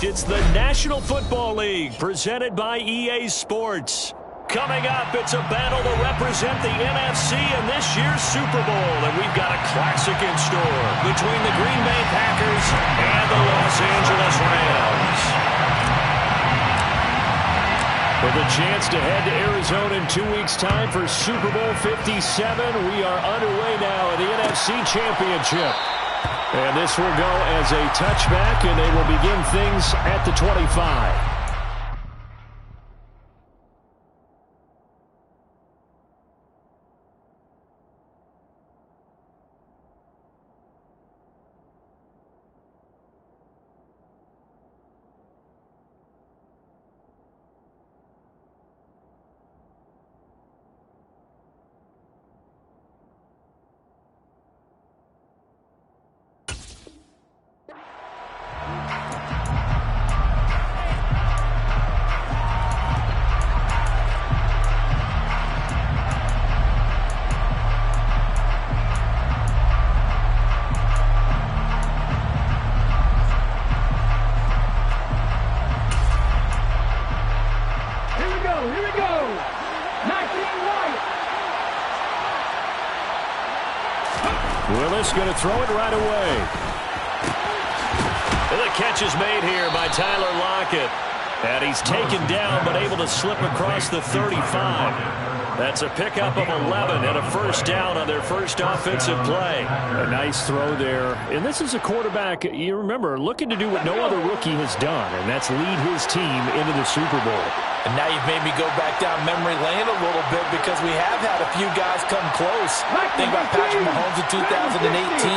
It's the National Football League presented by EA Sports. Coming up, it's a battle to represent the NFC in this year's Super Bowl. And we've got a classic in store between the Green Bay Packers and the Los Angeles Rams. With a chance to head to Arizona in 2 weeks' time for Super Bowl 57, we are underway now in the NFC Championship. And this will go as a touchback, and they will begin things at the 25. Going to throw it right away. And the catch is made here by Tyler Lockett. And he's taken down but able to slip across the 35. That's a pickup of 11 and a first down on their first offensive play. A nice throw there. And this is a quarterback, you remember, looking to do what no other rookie has done, and that's lead his team into the Super Bowl. And now you've made me go back down memory lane a little bit because we have had a few guys come close. Think about Patrick Mahomes in 2018.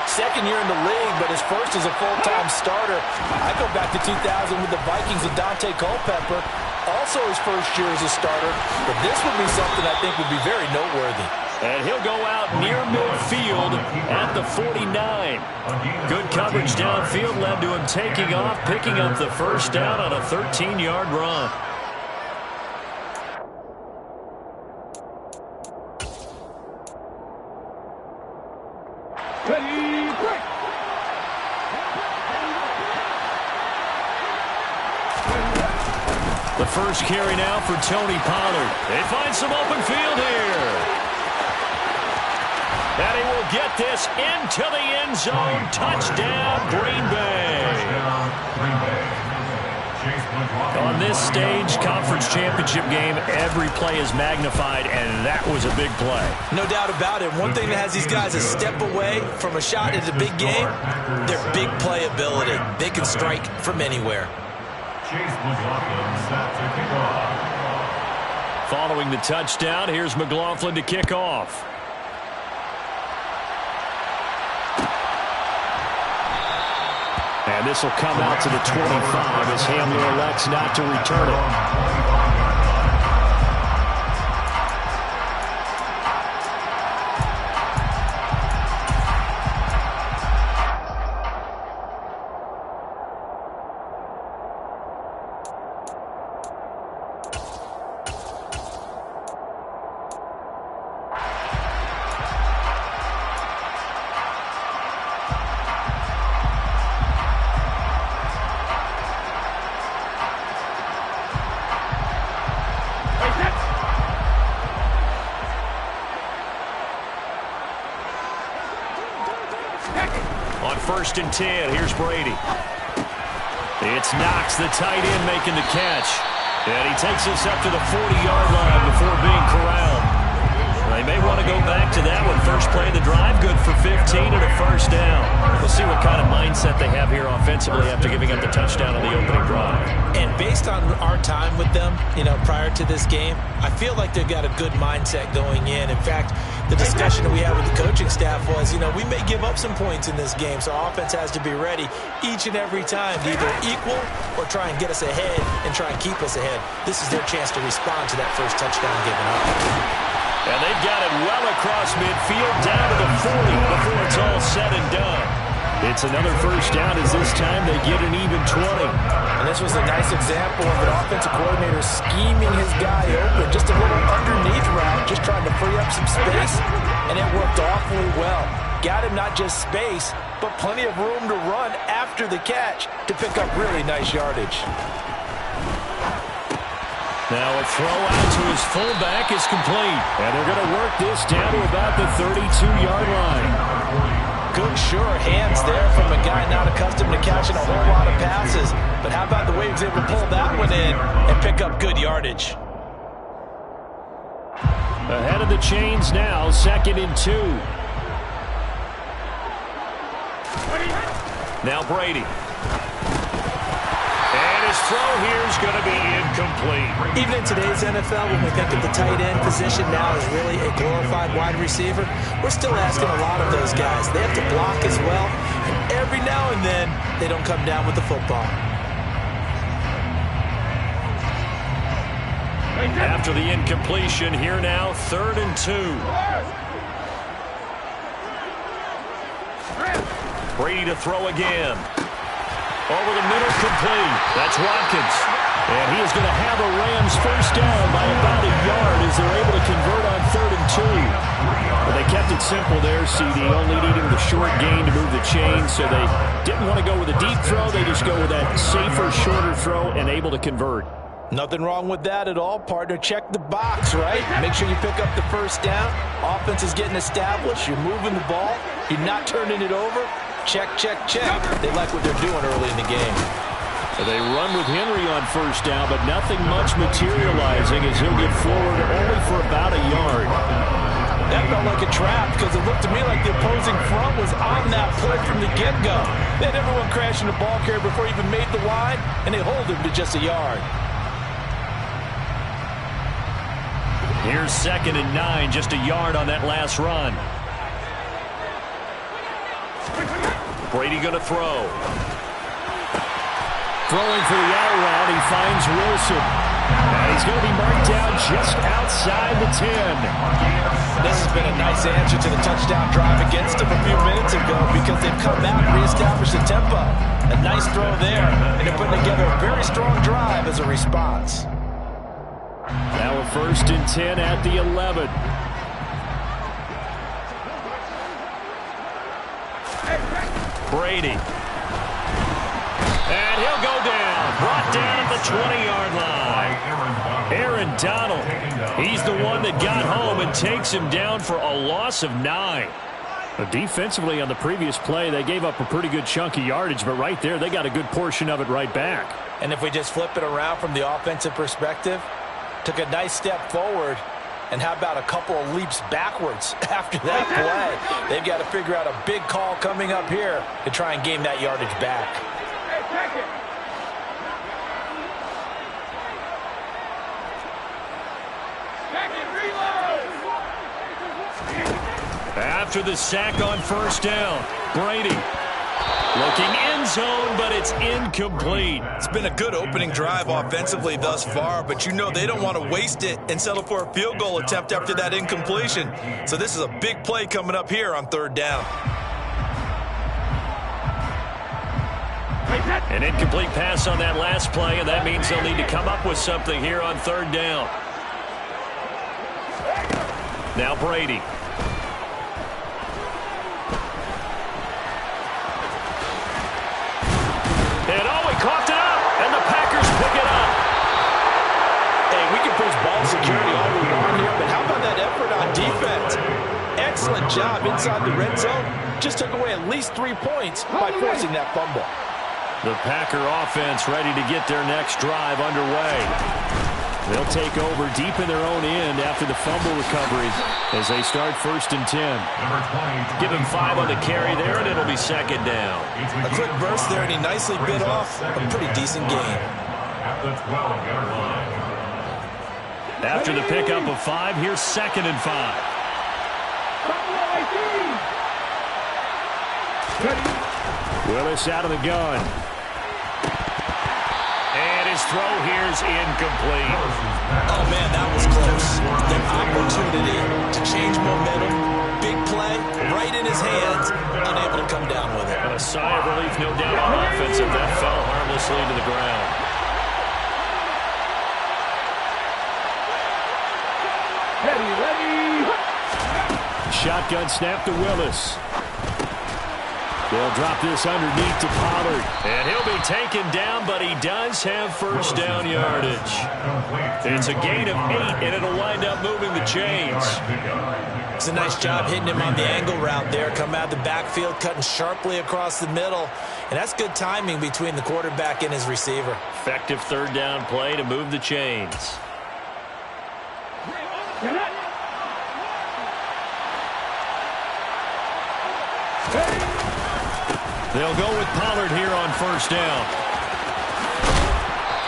Second year in the league, but his first as a full-time starter. I go back to 2000 with the Vikings and Dante Culpepper. Also his first year as a starter. But this would be something I think would be very noteworthy. And he'll go out near midfield at the 49. Good coverage downfield led to him taking off, picking up the first down on a 13-yard run. The first carry now for Tony Pollard. They find some open field here. And he will get this into the end zone. Touchdown, Green Bay. On this stage, conference championship game, every play is magnified, and that was a big play. No doubt about it. One thing that has these guys a step away from a shot at a big game, their big play ability. They can strike from anywhere. Following the touchdown, here's McLaughlin to kick off. And this will come out to the 25 as Hamler elects not to return it. First and 10. Here's Brady. It's Knox, the tight end, making the catch. And he takes us up to the 40-yard line before being corralled. They may want to go back to that one. First play of the drive, good for 15 and a first down. We'll see what kind of mindset they have here offensively after giving up the touchdown on the opening drive. And based on our time with them, prior to this game, I feel like they've got a good mindset going in. In fact, the discussion that we had with the coaching staff was, we may give up some points in this game, so our offense has to be ready each and every time to either equal or try and get us ahead and try and keep us ahead. This is their chance to respond to that first touchdown given up. And they've got it well across midfield, down to the 40 before it's all said and done. It's another first down as this time they get an even 20. And this was a nice example of an offensive coordinator scheming his guy open. Just a little underneath route, just trying to free up some space, and it worked awfully well. got him not just space, but plenty of room to run after the catch to pick up really nice yardage. Now a throw out to his fullback is complete. And they're going to work this down to about the 32-yard line. Good, sure hands there from a guy not accustomed to catching a whole lot of passes. But how about the way he was able to pull that one in and pick up good yardage? Ahead of the chains now, 2nd and 2. Now Brady. And his throw here is going to be incomplete. Even in today's NFL, when we think of the tight end position now as really a glorified wide receiver, we're still asking a lot of those guys. They have to block as well, and every now and then, they don't come down with the football. After the incompletion, here now, 3rd and 2. Brady to throw again. Over the middle, complete. That's Watkins. And he is going to have a Rams first down by about a yard as they're able to convert on 3rd and 2. But they kept it simple there, CD, only needing the short gain to move the chain, so they didn't want to go with a deep throw. They just go with that safer, shorter throw and able to convert. Nothing wrong with that at all, partner. Check the box, right? Make sure you pick up the first down. Offense is getting established. You're moving the ball. You're not turning it over. Check, check, check. They like what they're doing early in the game. They run with Henry on first down, but nothing much materializing as he'll get forward only for about a yard. That felt like a trap because it looked to me like the opposing front was on that play from the get-go. They had everyone crashing the ball carrier before he even made the line, and they hold him to just a yard. Here's 2nd and 9, just a yard on that last run. Brady going to throw. Throwing for the out route, he finds Wilson. And he's going to be marked down just outside the 10. This has been a nice answer to the touchdown drive against them a few minutes ago because they've come back and reestablished the tempo. A nice throw there, and they're putting together a very strong drive as a response. Now a 1st and 10 at the 11. Brady. And he'll go down. Brought down at the 20-yard line. Aaron Donald. He's the one that got home and takes him down for a loss of 9. Defensively on the previous play, they gave up a pretty good chunk of yardage, but right there, they got a good portion of it right back. And if we just flip it around from the offensive perspective, took a nice step forward, and how about a couple of leaps backwards after that play? They've got to figure out a big call coming up here to try and gain that yardage back. After the sack on first down, Brady. Looking end zone, but it's incomplete. It's been a good opening drive offensively thus far, but you know they don't want to waste it and settle for a field goal attempt after that incompletion. So this is a big play coming up here on 3rd down. An incomplete pass on that last play, and that means they'll need to come up with something here on 3rd down. Now Brady. And oh, he coughed it up, and the Packers pick it up. Hey, we can push ball security all we want here, but how about that effort on defense? Excellent job inside the red zone. Just took away at least 3 points by forcing that fumble. The Packer offense ready to get their next drive underway. They'll take over deep in their own end after the fumble recovery as they start 1st and 10. Give him 5 on the carry there, and it'll be 2nd down. A quick burst there, and he nicely bit off a pretty decent gain. After the pickup of 5, here's 2nd and 5. Willis out of the gun. And his throw here's incomplete. Oh, man, that was close. The opportunity to change momentum. Big play, right in his hands, unable to come down with it. A sigh of relief, no doubt, on offense, and that fell harmlessly to the ground. Shotgun snap to Willis. They'll drop this underneath to Pollard. And he'll be taken down, but he does have first down yardage. It's a gain of 8, and it'll wind up moving the chains. It's a nice job hitting him on the angle route there. Come out of the backfield, cutting sharply across the middle. And that's good timing between the quarterback and his receiver. Effective third down play to move the chains. They'll go with Pollard here on first down.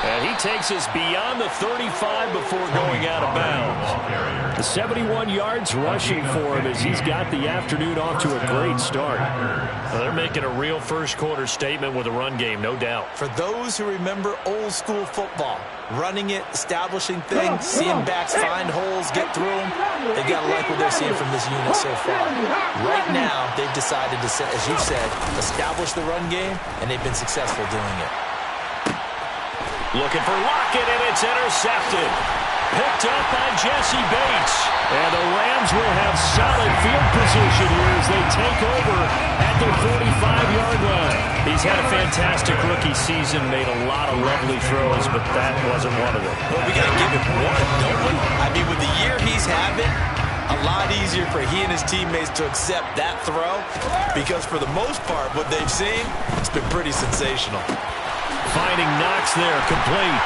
And he takes us beyond the 35 before going out of bounds. The 71 yards rushing for him as he's got the afternoon off to a great start. Well, they're making a real first quarter statement with a run game, no doubt. For those who remember old school football, running it, establishing things, seeing backs find holes, get through them, they've got to like what they're seeing from this unit so far. Right now, they've decided to, as you said, establish the run game, and they've been successful doing it. Looking for Lockett, and it's intercepted. Picked up by Jesse Bates. And the Rams will have solid field position here as they take over at their 45-yard line. He's had a fantastic rookie season, made a lot of lovely throws, but that wasn't one of them. Well, we got to give him one, don't we? I mean, with the year he's having, a lot easier for he and his teammates to accept that throw because for the most part, what they've seen, it's been pretty sensational. Finding Knox there, complete.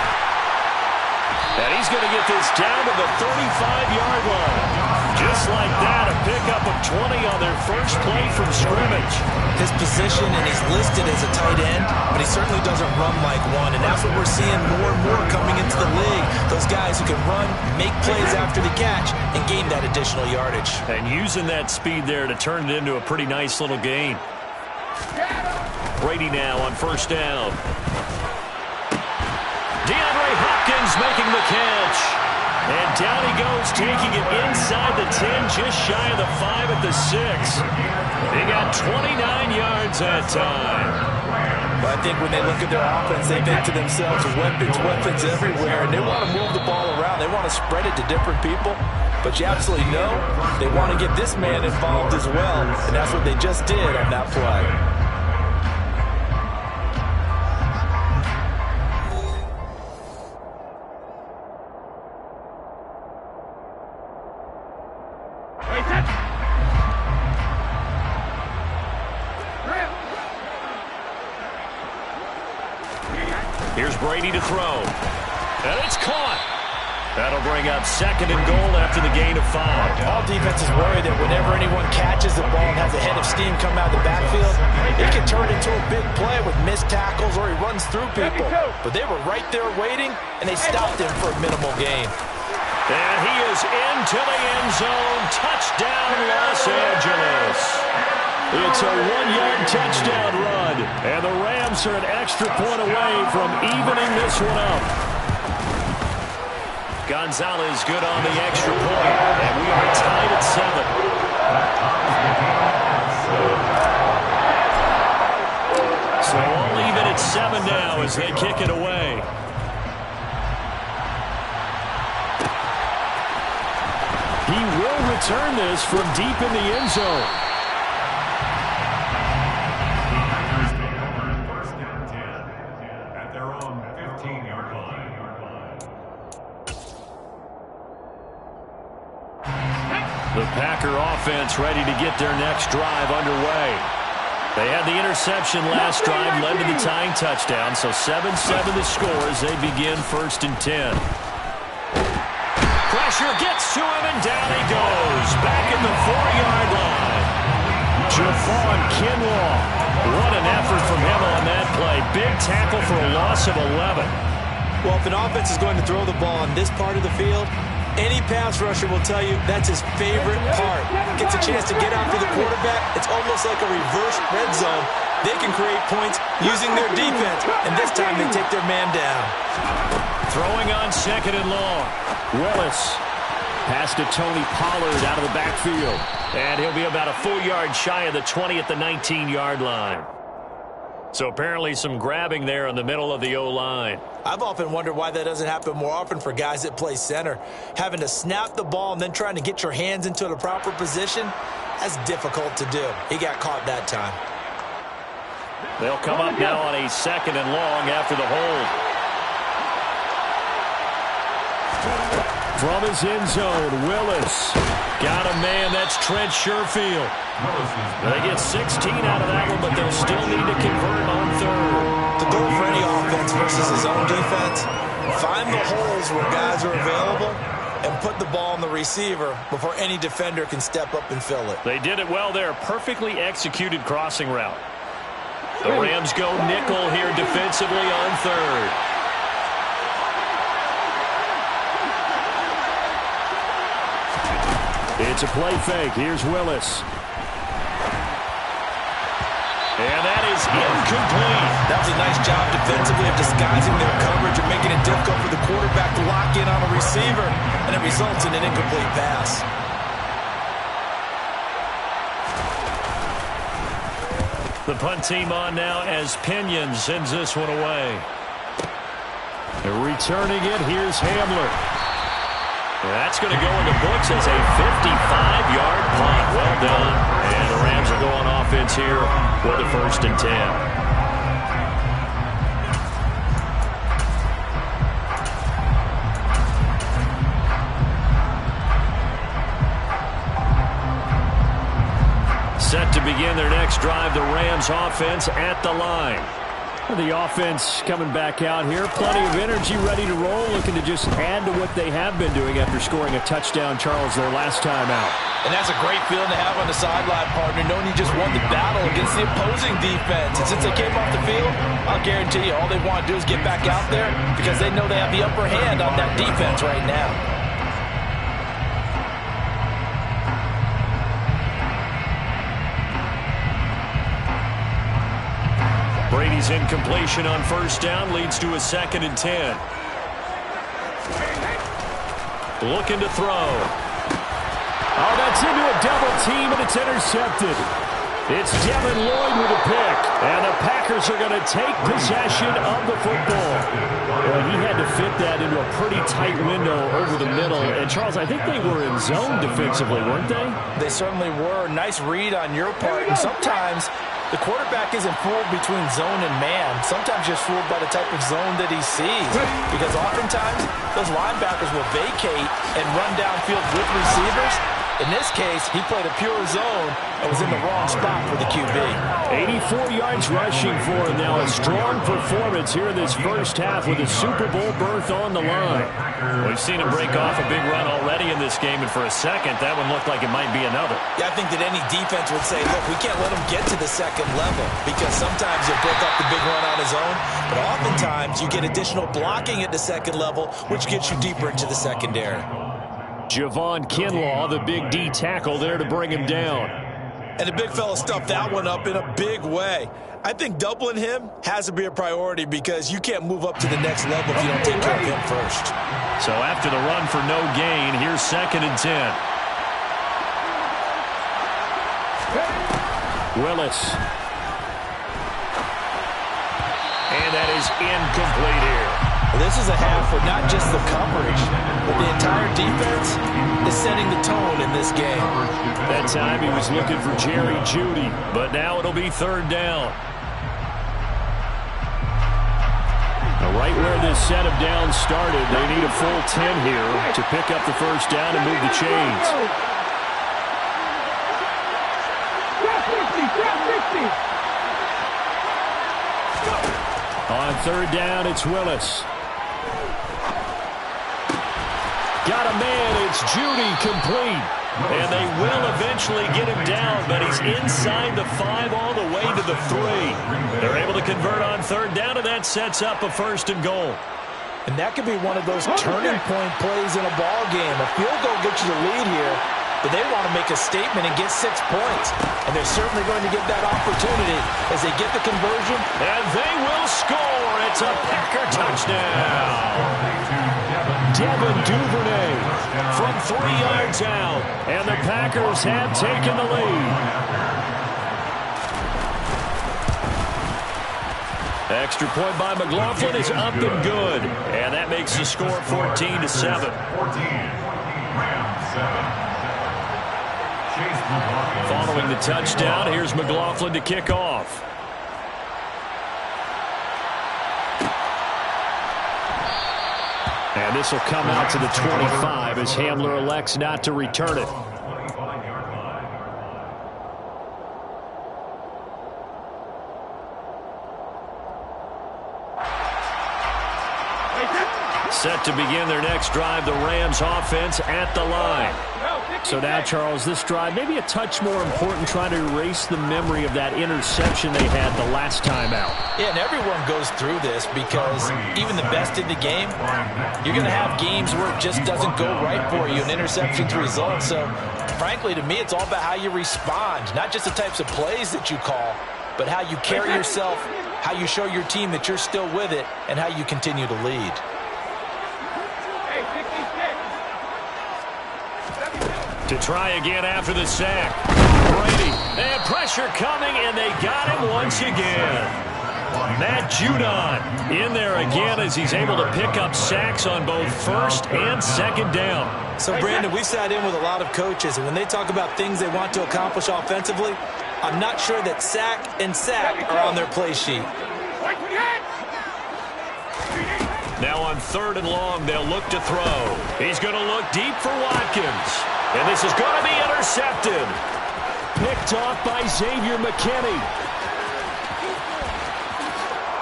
And he's going to get this down to the 35-yard line. Just like that, a pickup of 20 on their first play from scrimmage. His position, and he's listed as a tight end, but he certainly doesn't run like one, and that's what we're seeing more and more coming into the league. Those guys who can run, make plays after the catch, and gain that additional yardage. And using that speed there to turn it into a pretty nice little gain. Brady now on first down. DeAndre Hopkins making the catch. And down he goes, taking it inside the 10, just shy of the 5 at the 6. They got 29 yards that time. But I think when they look at their offense, they think to themselves, weapons everywhere, and they want to move the ball around. They want to spread it to different people. But you absolutely know they want to get this man involved as well, and that's what they just did on that play. Here's Brady to throw. And it's caught. That'll bring up second and goal after the gain of 5. All defenses worry that whenever anyone catches the ball and has a head of steam come out of the backfield, it can turn into a big play with missed tackles or he runs through people. But they were right there waiting, and they stopped him for a minimal gain. And he is into the end zone. Touchdown, Los Angeles. It's a 1-yard touchdown run. And the Rams are an extra point away from evening this one up. Gonzalez good on the extra point. And we are tied at 7. So all even at 7 now as they kick it away. He will return this from deep in the end zone. At their own 15-yard line. The Packer offense ready to get their next drive underway. They had the interception last drive, led to the tying touchdown, so 7-7 the score as they begin first and 10. Pressure gets to him, and down he goes. Back at the 4-yard line. Javon Kinlaw. What an effort from him on that play. Big tackle for a loss of 11. Well, if an offense is going to throw the ball on this part of the field, any pass rusher will tell you that's his favorite part. Gets a chance to get after the quarterback. It's almost like a reverse red zone. They can create points using their defense, and this time they take their man down. Throwing on second and long. Willis. Pass to Tony Pollard out of the backfield. And he'll be about a full yard shy of the 20 at the 19-yard line. So apparently some grabbing there in the middle of the O-line. I've often wondered why that doesn't happen more often for guys that play center. Having to snap the ball and then trying to get your hands into the proper position, that's difficult to do. He got caught that time. They'll come up now on a 2nd and long after the hold. From his end zone, Willis. Got a man, that's Trent Sherfield. They get 16 out of that one, but they'll still need to convert on 3rd. The goal for any offense versus his own defense, find the holes where guys are available and put the ball on the receiver before any defender can step up and fill it. They did it well there. Perfectly executed crossing route. The Rams go nickel here defensively on 3rd. It's a play fake. Here's Willis. And that is incomplete. That was a nice job defensively of disguising their coverage and making it difficult for the quarterback to lock in on a receiver, and it results in an incomplete pass. The punt team on now as Pinion sends this one away. They're returning it. Here's Hamler. That's going to go in the books as a 55-yard punt. Well done. And the Rams will go on offense here with a 1st and 10. Set to begin their next drive, the Rams offense at the line. The offense coming back out here. Plenty of energy, ready to roll, looking to just add to what they have been doing after scoring a touchdown, Charles, their last time out. And that's a great feeling to have on the sideline, partner, knowing you just won the battle against the opposing defense. And since they came off the field, I'll guarantee you all they want to do is get back out there because they know they have the upper hand on that defense right now. Brady's incompletion on 1st down leads to a 2nd and 10. Looking to throw. Oh, that's into a double team, and it's intercepted. It's Devin Lloyd with a pick, and the Packers are going to take possession of the football. Well, he had to fit that into a pretty tight window over the middle. And, Charles, I think they were in zone defensively, weren't they? They certainly were. Nice read on your part. And sometimes the quarterback isn't fooled between zone and man. Sometimes just fooled by the type of zone that he sees. Because oftentimes, those linebackers will vacate and run downfield with receivers. In this case, he played a pure zone and was in the wrong spot for the QB. 84 yards rushing for him now. A strong performance here in this 1st half with a Super Bowl berth on the line. We've seen him break off a big run already in this game, and for a second, that one looked like it might be another. Yeah, I think that any defense would say, look, we can't let him get to the 2nd level because sometimes he'll break off the big run on his own, but oftentimes you get additional blocking at the 2nd level, which gets you deeper into the secondary. Javon Kinlaw, the big D tackle there to bring him down. And the big fella stuffed that one up in a big way. I think doubling him has to be a priority because you can't move up to the next level if you don't take care of him first. So after the run for no gain, here's 2nd and 10. Willis. And that is incomplete here. This is a half where not just the coverage, but the entire defense is setting the tone in this game. That time he was looking for Jerry Jeudy, but now it'll be 3rd down. Now right where this set of downs started, they need a full 10 here to pick up the 1st down and move the chains. On 3rd down, it's Willis. Got a man, it's Jeudy, complete. And they will eventually get him down, but he's inside the 5 all the way to the 3. They're able to convert on 3rd down, and that sets up a 1st and goal. And that could be one of those turning point plays in a ball game. A field goal gets you the lead here, but they want to make a statement and get 6 points. And they're certainly going to get that opportunity as they get the conversion. And they will score. It's a Packer touchdown. Devin Duvernay from 3 yards out. And the Packers have taken the lead. Extra point by McLaughlin is up and good. And that makes the score 14-7. 14, Rams 7. Following the touchdown, here's McLaughlin to kick off. And this will come out to the 25 as Hamler elects not to return it. Set to begin their next drive, the Rams offense at the line. So now, Charles, this drive maybe a touch more important, trying to erase the memory of that interception they had the last time out. Yeah, and everyone goes through this because even the best in the game, you're going to have games where it just doesn't go right for you, and interceptions result. So, frankly, to me, it's all about how you respond, not just the types of plays that you call, but how you carry yourself, how you show your team that you're still with it, and how you continue to lead. To try again after the sack. Brady, and pressure coming, and they got him once again. Matt Judon in there again as he's able to pick up sacks on both first and second down. So, Brandon, we sat in with a lot of coaches, and when they talk about things they want to accomplish offensively, I'm not sure that sack and sack are on their play sheet. Now on 3rd and long, they'll look to throw. He's going to look deep for Watkins. And this is going to be intercepted. Picked off by Xavier McKinney.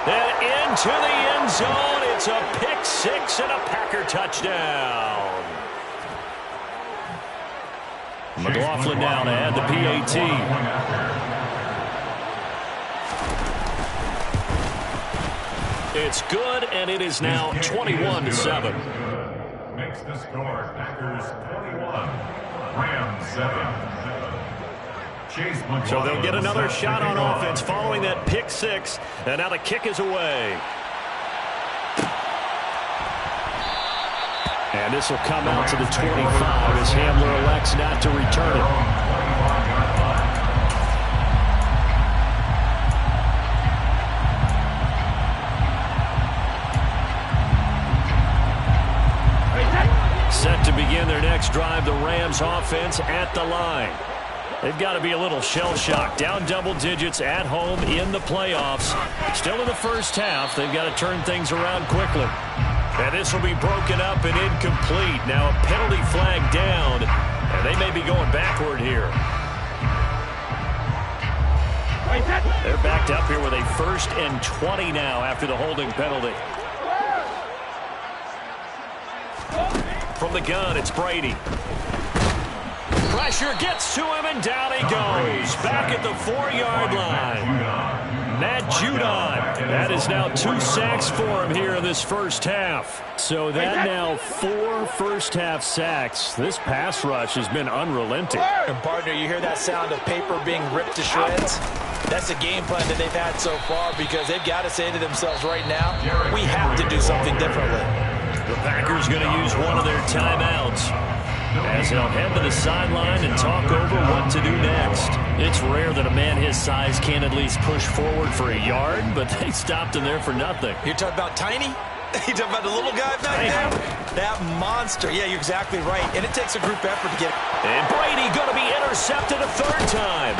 And into the end zone. It's a pick six and a Packer touchdown. McLaughlin now to add the PAT. It's good, and it is now 21-7. Makes the score Packers 21, Rams 7. So they'll get another shot on offense following that pick six, and now the kick is away. And this will come out to the 25 as Hamler elects not to return it. Set to begin their next drive, the Rams offense at the line. They've got to be a little shell-shocked. Down double digits at home in the playoffs. Still in the first half. They've got to turn things around quickly. And this will be broken up and incomplete. Now a penalty flag down, and they may be going backward here. They're backed up here with a 1st and 20 now after the holding penalty. From the gun, it's Brady. Pressure gets to him, and down he goes. Back at the 4-yard line. Matt Judon. That is now 2 sacks for him here in this first half. So that now 4 first-half sacks. This pass rush has been unrelenting. And, partner, you hear that sound of paper being ripped to shreds? That's the game plan that they've had so far because they've got to say to themselves right now, we have to do something differently. The Packers going to use one of their timeouts as they'll head to the sideline and talk over what to do next. It's rare that a man his size can at least push forward for a yard, but they stopped him there for nothing. You're talking about Tiny? You're talking about the little guy back there? That monster. Yeah, you're exactly right. And it takes a group effort to get it. And Brady going to be intercepted a 3rd time.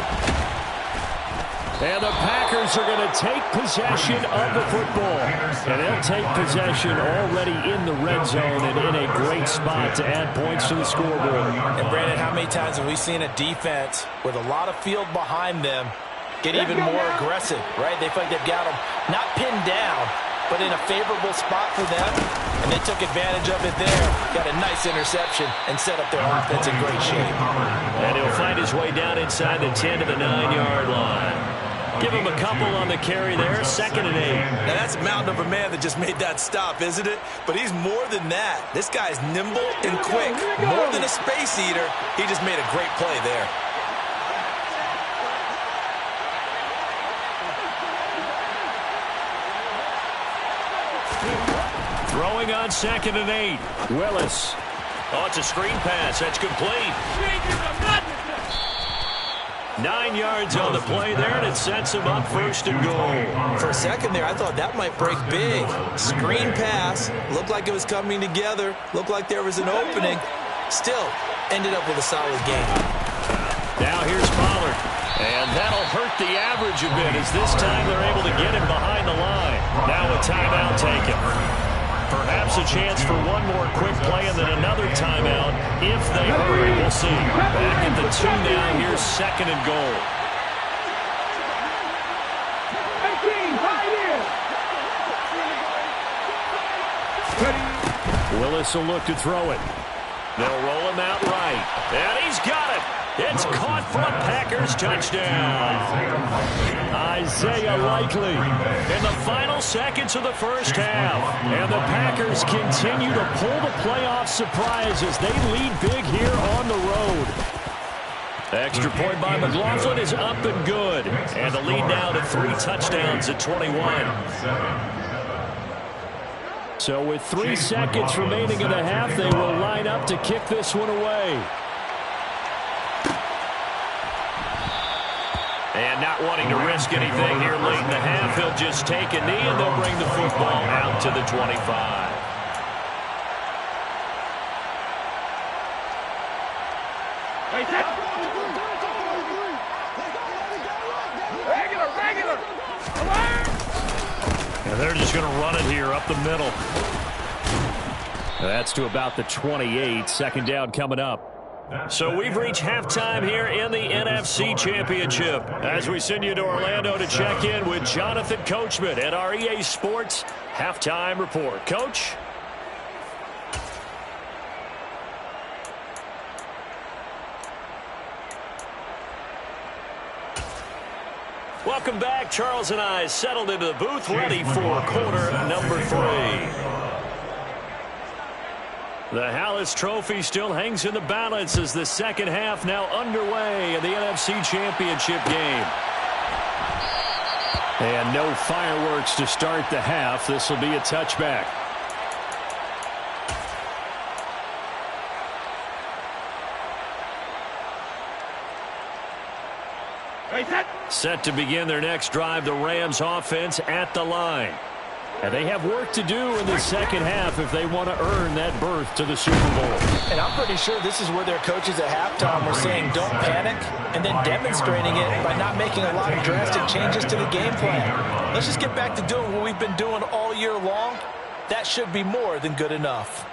And the Packers are going to take possession of the football. And they'll take possession already in the red zone and in a great spot to add points to the scoreboard. And, Brandon, how many times have we seen a defense with a lot of field behind them get even more aggressive, right? They feel like they've got them not pinned down, but in a favorable spot for them. And they took advantage of it there. Got a nice interception and set up their offense in great shape. And he'll find his way down inside the 10 to the 9-yard line. Give him a couple on the carry there, 2nd and 8. Now that's a mountain of a man that just made that stop, isn't it? But he's more than that. This guy's nimble and quick. More than a space eater. He just made a great play there. Throwing on 2nd and 8. Willis. Oh, it's a screen pass. That's complete. 9 yards on the play there, and it sets him up 1st and goal. For a second there, I thought that might break big. Screen pass. Looked like it was coming together. Looked like there was an opening. Still, ended up with a solid game. Now here's Pollard. And that'll hurt the average a bit as this time they're able to get him behind the line. Now a timeout taken. Perhaps a chance for one more quick play and then another timeout if they hurry. We'll see. Back at the 2 now. Here's 2nd and goal. Willis will look to throw it. They'll roll him out right. And he's got it. It's caught for a Packers touchdown. Isaiah Likely in the final seconds of the first half. And the Packers continue to pull the playoff surprise as they lead big here on the road. Extra point by McLaughlin is up and good. And the lead now to 3 touchdowns at 21. So with 3 seconds remaining in the half, they will line up to kick this one away. And not wanting to risk anything here late in the half, he'll just take a knee and they'll bring the football out to the 25. And they're just going to run it here up the middle. That's to about the 28. 2nd down coming up. So we've reached halftime here in the NFC Championship as we send you to Orlando to check in with Jonathan Coachman at our EA Sports Halftime Report. Coach? Welcome back. Charles and I settled into the booth, ready for quarter number 3. The Hallis Trophy still hangs in the balance as the second half now underway in the NFC Championship game. And no fireworks to start the half. This will be a touchback. Set to begin their next drive, the Rams offense at the line. And they have work to do in the second half if they want to earn that berth to the Super Bowl. And I'm pretty sure this is where their coaches at halftime were saying don't panic, and then demonstrating it by not making a lot of drastic changes to the game plan. Let's just get back to doing what we've been doing all year long. That should be more than good enough.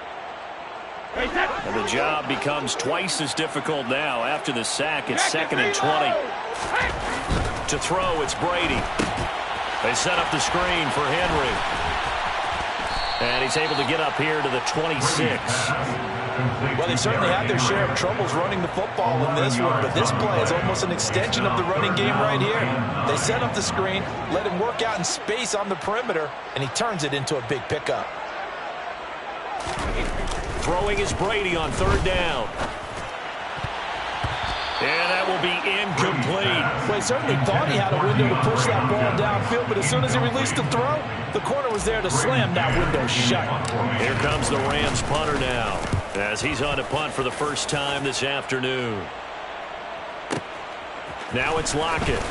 And the job becomes twice as difficult now after the sack. It's 2nd and 20. To throw, it's Brady. They set up the screen for Henry. And he's able to get up here to the 26. Well, they certainly had their share of troubles running the football in this one, but this play is almost an extension of the running game right here. They set up the screen, let him work out in space on the perimeter, and he turns it into a big pickup. Throwing is Brady on 3rd down. And that will be incomplete. Well, he certainly thought he had a window to push that ball downfield, but as soon as he released the throw, the corner was there to slam that window shut. Here comes the Rams punter now, as he's on to punt for the first time this afternoon. Now it's Lockett.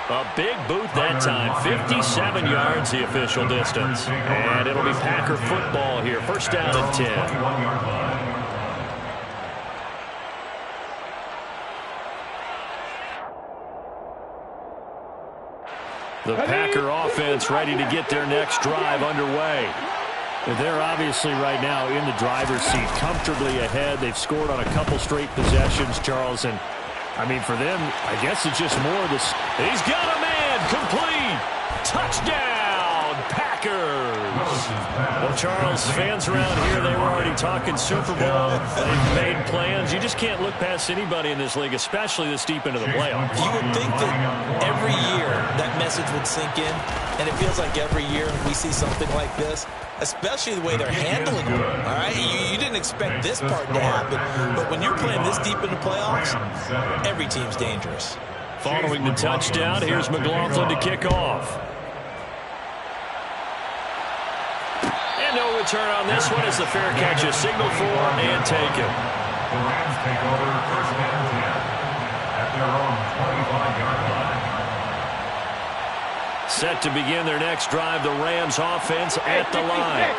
A big boot that time, 57 yards the official distance. And it'll be Packer football here, 1st down and 10. The Packer offense ready to get their next drive underway. They're obviously right now in the driver's seat, comfortably ahead. They've scored on a couple straight possessions, Charles. And, I mean, for them, I guess it's just more of this. He's got a man, complete. Touchdown, Packers. Well, Charles, fans around here, they were already talking Super Bowl. They've made plans. You just can't look past anybody in this league, especially this deep into the playoffs. You would think that every year that message would sink in, and it feels like every year we see something like this, especially the way they're handling it. All right, you didn't expect this part to happen, but when you're playing this deep in the playoffs, every team's dangerous. Following the touchdown, here's McLaughlin to kick off. And no return on this one as the fair catch is signaled for and taken. The Rams take over 1st and 10 at their own 25-yard line. Set to begin their next drive, the Rams offense at the line.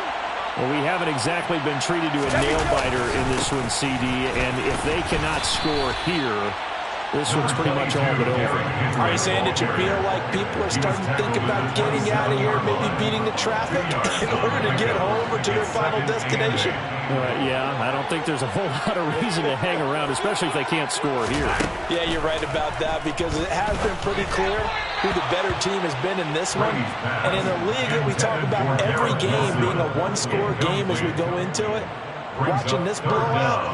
Well, we haven't exactly been treated to a nail-biter in this one, CD, and if they cannot score here, this one's pretty much all but over. Are you saying that you feel like people are starting to think about getting out of here, maybe beating the traffic in order to get home or to their final destination? Yeah, I don't think there's a whole lot of reason to hang around, especially if they can't score here. Yeah, you're right about that, because it has been pretty clear who the better team has been in this one. And in a league that we talk about every game being a one-score game as we go into it, watching this blowout,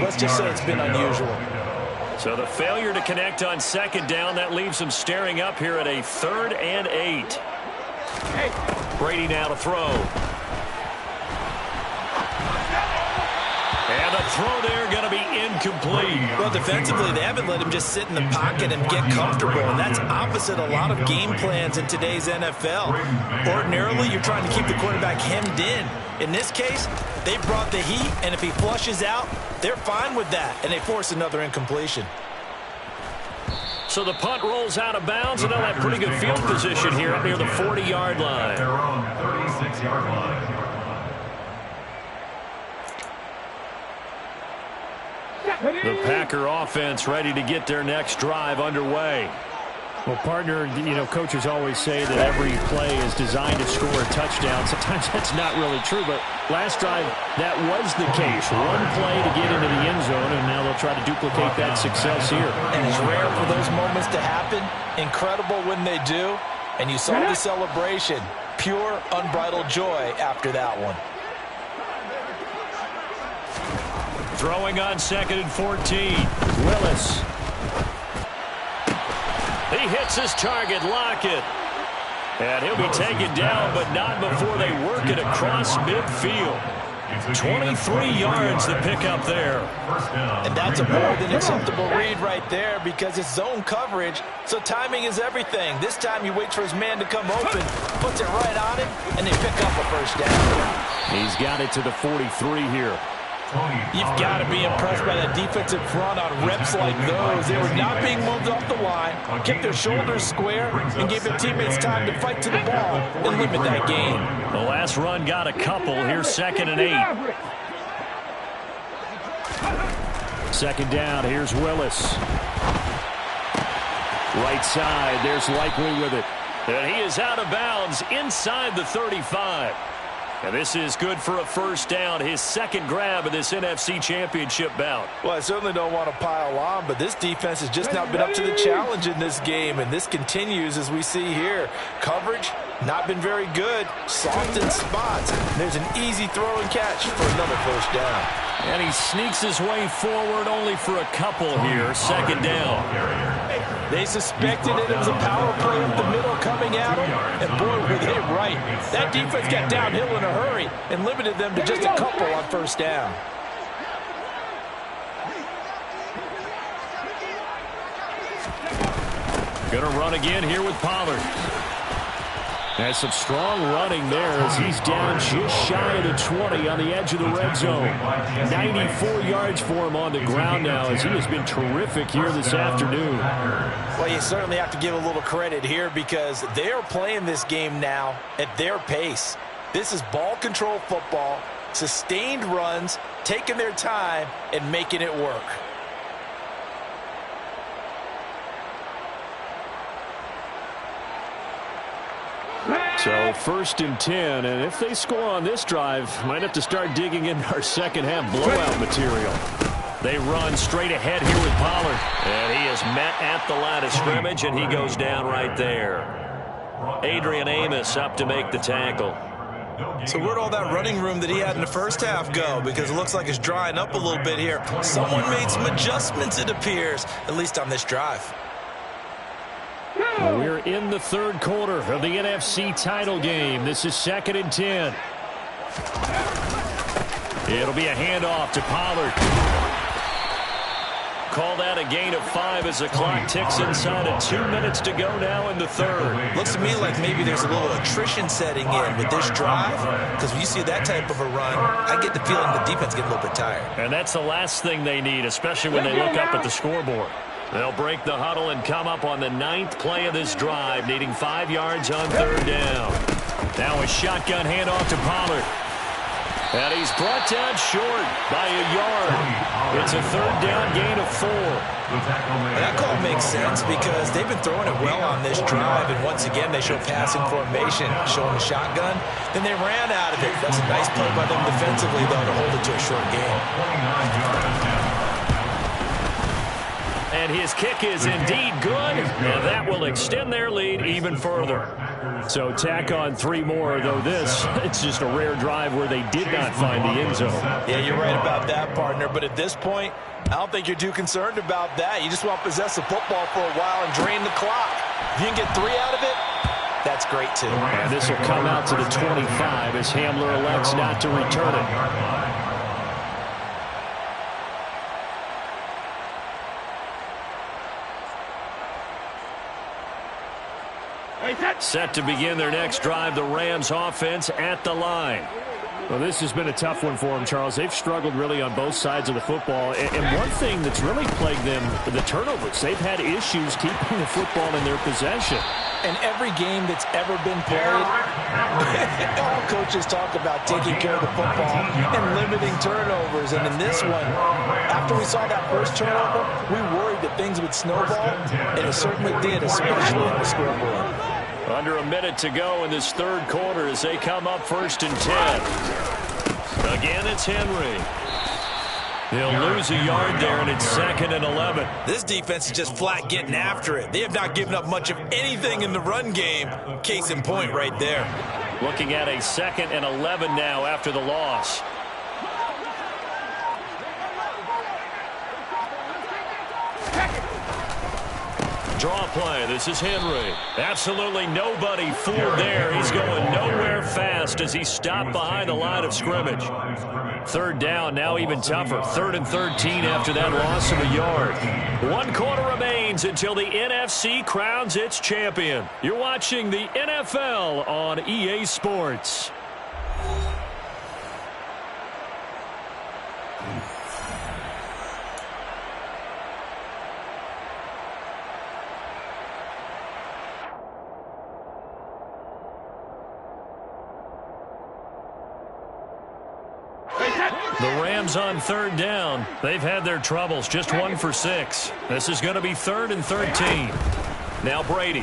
let's just say it's been unusual. So the failure to connect on second down, that leaves them staring up here at a 3rd and 8. Brady now to throw. And the throw there going to be incomplete. Well, defensively, they haven't let him just sit in the pocket and get comfortable, and that's opposite a lot of game plans in today's NFL. Ordinarily, you're trying to keep the quarterback hemmed in. In this case, they brought the heat, and if he flushes out, they're fine with that, and they force another incompletion. So the punt rolls out of bounds, and they'll have pretty good field position here up near the 40-yard line. Their own 36-yard line. The Packer offense ready to get their next drive underway. Well, partner, coaches always say that every play is designed to score a touchdown. Sometimes that's not really true, but last drive, that was the case. One play to get into the end zone, and now they'll try to duplicate that success here. And it's rare for those moments to happen. Incredible when they do. And you saw the celebration. Pure, unbridled joy after that one. Throwing on 2nd and 14. Willis. He hits his target, Lockett. And he'll be taken down, but not before they work it across midfield. 23 yards to pick up there. And that's a more than acceptable read right there, because it's zone coverage, so timing is everything. This time he waits for his man to come open, puts it right on him, and they pick up a first down. He's got it to the 43 here. You've got to be impressed by that defensive front on reps like those. They were not being moved off the line, kept their shoulders square, and gave their teammates time to fight to the ball and limit that gain. The last run got a couple. Here's 2nd and 8. 2nd down. Here's Willis. Right side. There's Likely with it. And he is out of bounds inside the 35. And this is good for a first down, his second grab of this NFC Championship bout. Well, I certainly don't want to pile on, but this defense has just not been up to the challenge in this game, and this continues as we see here. Coverage, not been very good. Soft in spots. There's an easy throw and catch for another first down. And he sneaks his way forward only for a couple here, 2nd down. They suspected it was a power play up the middle coming at them, and boy, were they right. That defense got downhill in a hurry and limited them to just a couple on first down. Gonna run again here with Pollard. Has some strong running there as he's down just shy of the 20 on the edge of the red zone. 94 yards for him on the ground now as he has been terrific here this afternoon. Well, you certainly have to give a little credit here because they are playing this game now at their pace. This is ball control football, sustained runs, taking their time, and making it work. So 1st and 10, and if they score on this drive, might have to start digging into our second half blowout material. They run straight ahead here with Pollard. And he is met at the line of scrimmage, and he goes down right there. Adrian Amos up to make the tackle. So where'd all that running room that he had in the first half go? Because it looks like it's drying up a little bit here. Someone made some adjustments, it appears, at least on this drive. We're in the 3rd quarter of the NFC title game. This is 2nd and 10. It'll be a handoff to Pollard. Call that a gain of 5 as the clock ticks inside of 2 minutes to go now in the 3rd. Looks to me like maybe there's a little attrition setting in with this drive, because when you see that type of a run, I get the feeling the defense get a little bit tired. And that's the last thing they need, especially when they look up at the scoreboard. They'll break the huddle and come up on the 9th play of this drive, needing 5 yards on 3rd down. Now a shotgun handoff to Pollard. And he's brought down short by a yard. It's a third down gain of 4. That call makes sense because they've been throwing it well on this drive, and once again they show passing formation, showing the shotgun. Then they ran out of it. That's a nice play by them defensively, though, to hold it to a short game. And his kick is indeed good, and that will extend their lead even further. So tack on 3 more, though this, it's just a rare drive where they did not find the end zone. Yeah, you're right about that, partner. But at this point, I don't think you're too concerned about that. You just want to possess the football for a while and drain the clock. If you can get 3 out of it, that's great, too. And this will come out to the 25 as Hamler elects not to return it. Set to begin their next drive, the Rams offense at the line. Well, this has been a tough one for them, Charles. They've struggled really on both sides of the football. And one thing that's really plagued them, the turnovers. They've had issues keeping the football in their possession. And every game that's ever been played, all coaches talk about taking care of the football and limiting turnovers. And in this one, after we saw that first turnover, we worried that things would snowball, and it certainly did, especially on the scoreboard. Under a minute to go in this third quarter as they come up 1st and 10. Again, it's Henry. They'll lose a yard there, and it's 2nd and 11. This defense is just flat getting after it. They have not given up much of anything in the run game. Case in point right there. Looking at a 2nd and 11 now after the loss. Draw play. This is Henry. Absolutely nobody fooled there. He's going nowhere fast as he's stopped behind the line of scrimmage. 3rd down, now even tougher. 3rd and 13 after that loss of a yard. 1 quarter remains until the NFC crowns its champion. You're watching the NFL on EA Sports. The Rams on 3rd down. They've had their troubles, just 1 for 6. This is going to be 3rd and 13. Now Brady.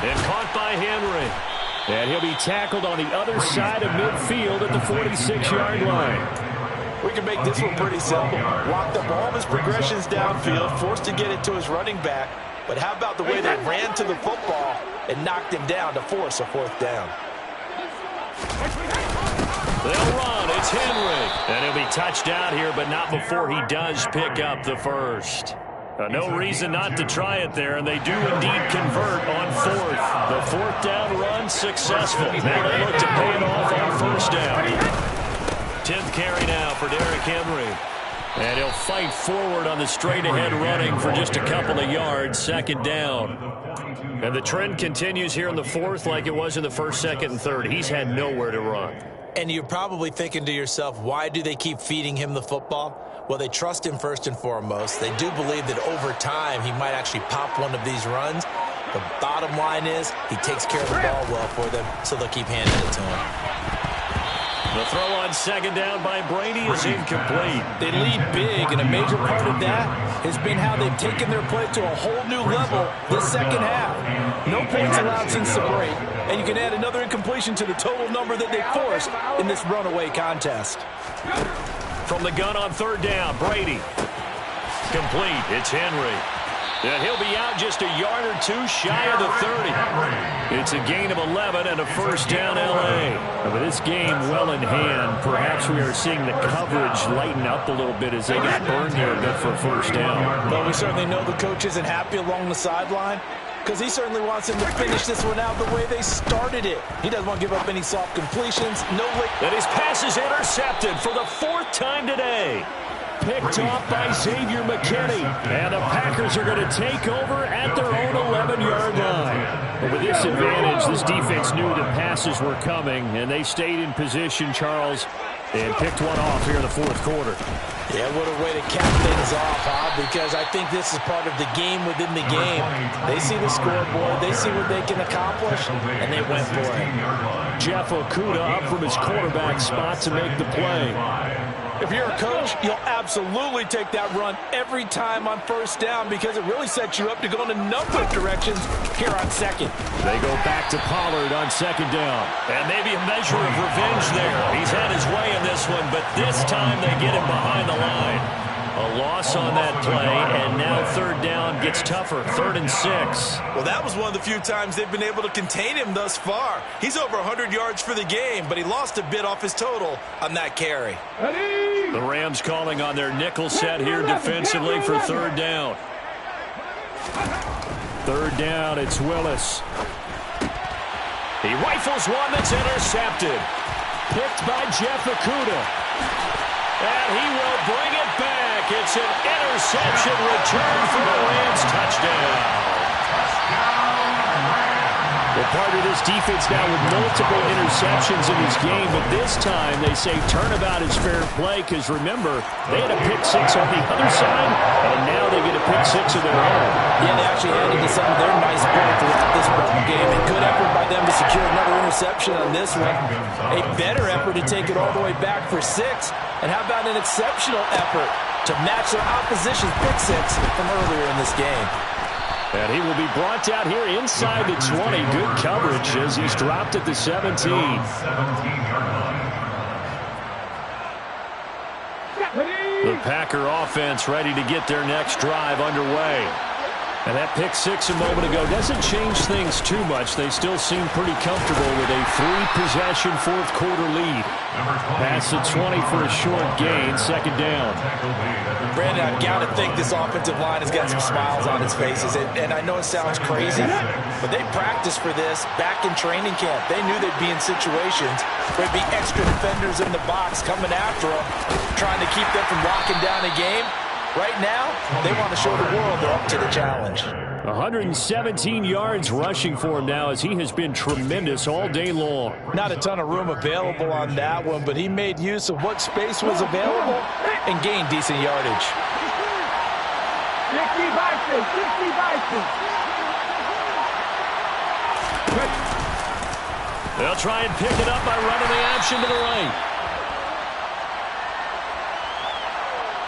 And caught by Henry. And he'll be tackled on the other side of midfield at the 46-yard line. We can make this one pretty simple. Locked up all of his progressions downfield, forced to get it to his running back. But how about the way they ran to the football and knocked him down to force a 4th down? They'll run. It's Henry. And he'll be touched out here, but not before he does pick up the first. No reason not to try it there, and they do indeed convert on 4th. The 4th down run successful. Now they look to pay it off on 1st down. 10th carry now for Derrick Henry. And he'll fight forward on the straight-ahead running for just a couple of yards. 2nd down. And the trend continues here in the 4th like it was in the 1st, 2nd, and 3rd. He's had nowhere to run. And you're probably thinking to yourself, why do they keep feeding him the football? Well, they trust him first and foremost. They do believe that over time he might actually pop one of these runs. The bottom line is he takes care of the ball well for them, so they'll keep handing it to him. The throw on 2nd down by Brady is incomplete. They lead big, and a major part of that has been how they've taken their play to a whole new level this 2nd half. No points allowed since the break, and you can add another incompletion to the total number that they forced in this runaway contest. From the gun on 3rd down, Brady. Complete. It's Henry. And he'll be out just a yard or 2 shy of the 30. It's a gain of 11 and a 1st down L.A. But this game well in hand. Perhaps we are seeing the coverage lighten up a little bit as they got burned there a bit for a 1st down. Well, we certainly know the coach isn't happy along the sideline because he certainly wants them to finish this one out the way they started it. He doesn't want to give up any soft completions. No way. And his pass is intercepted for the 4th time today. Picked off by Xavier McKinney. And the Packers are going to take over at their own 11-yard line. But with this advantage, this defense knew that passes were coming, and they stayed in position, Charles, And picked one off here in the fourth quarter. Yeah, what a way to cap things off, huh? Because I think this is part of the game within the game. They see the scoreboard, they see what they can accomplish, and they went for it. Jeff Okudah up from his quarterback spot to make the play. If you're a coach, you'll absolutely take that run every time on first down because it really sets you up to go in a number of directions here on second. They go back to Pollard on second down. And maybe a measure of revenge there. He's had his way in this one, but this time they get him behind the line. A loss on that play, and now third down gets tougher. 3rd and 6. Well, that was one of the few times they've been able to contain him thus far. He's over 100 yards for the game, but he lost a bit off his total on that carry. The Rams calling on their nickel set here defensively for third down. Third down, it's Willis. He rifles one that's intercepted. Picked by Jeff Okudah. And he will bring it back. It's an interception return for the Rams. Touchdown. Well, part of this defense now with multiple interceptions in this game, but this time they say turnabout is fair play because, remember, they had a pick 6 on the other side, and now they get a pick 6 of their own. Yeah, they actually added to some of their nice play throughout this game, and good effort by them to secure another interception on this one. A better effort to take it all the way back for 6, and how about an exceptional effort to match their opposition's pick 6 from earlier in this game. And he will be brought down here inside the 20. Good coverage as he's dropped at the 17. The Packer offense ready to get their next drive underway. And that pick 6 a moment ago doesn't change things too much. They still seem pretty comfortable with a 3-possession fourth quarter lead. Pass at 20 for a short gain, second down. Brandon, I've got to think this offensive line has got some smiles on its faces. And I know it sounds crazy, but they practiced for this back in training camp. They knew they'd be in situations where there'd be extra defenders in the box coming after them, trying to keep them from locking down a game. Right now, they want to show the world they're up to the challenge. 117 yards rushing for him now as he has been tremendous all day long. Not a ton of room available on that one, but he made use of what space was available and gained decent yardage. 60 by 60. They'll try and pick it up by running the action to the right.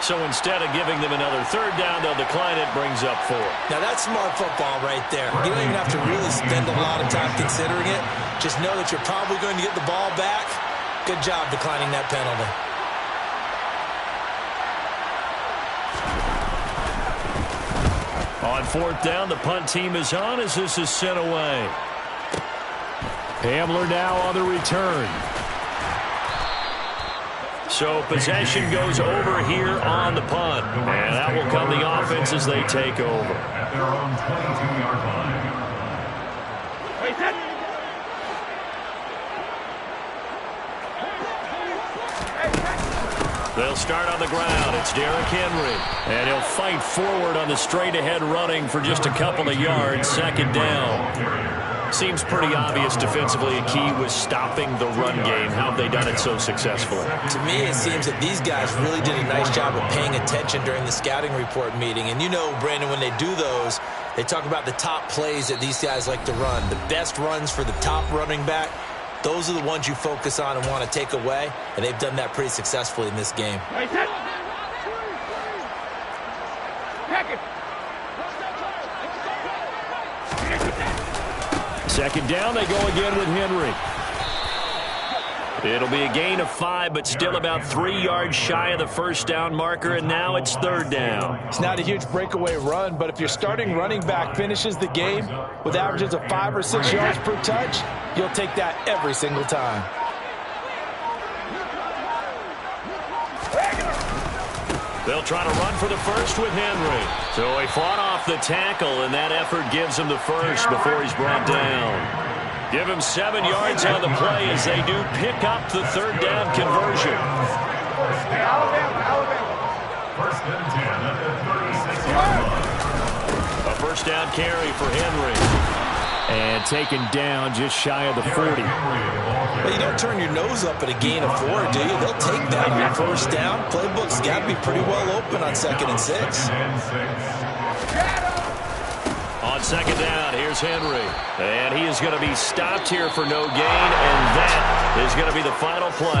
So instead of giving them another third down, they'll decline it, brings up 4. Now that's smart football right there. You don't even have to really spend a lot of time considering it. Just know that you're probably going to get the ball back. Good job declining that penalty. On fourth down, the punt team is on as this is sent away. Hamler now on the return. So possession goes over here on the punt. And that will come the offense as they take over. At their own 22-yard line. They'll start on the ground. It's Derrick Henry. And he'll fight forward on the straight-ahead running for just a couple of yards. Second down. Seems pretty obvious defensively a key was stopping the run game. How have they done it so successfully? To me, it seems that these guys really did a nice job of paying attention during the scouting report meeting. And you know, Brandon, when they do those, they talk about the top plays that these guys like to run. The best runs for the top running back, those are the ones you focus on and want to take away. And they've done that pretty successfully in this game. Second down, they go again with Henry. It'll be a gain of 5, but still about 3 yards shy of the first down marker, and now it's third down. It's not a huge breakaway run, but if your starting running back finishes the game with averages of 5 or 6 yards per touch, you'll take that every single time. They'll try to run for the first with Henry. So he fought off the tackle, and that effort gives him the first before he's brought down. Give him 7 yards on the play as they do pick up the third down conversion. First and 10 at the 36-yard line. A first down carry for Henry. And And taken down just shy of the 40. Well, you don't turn your nose up at a gain of 4, do you? They'll take that on first down. Playbook's got to be pretty well open on 2nd and 6. On 2nd down, here's Henry. And he is going to be stopped here for no gain, and that is going to be the final play.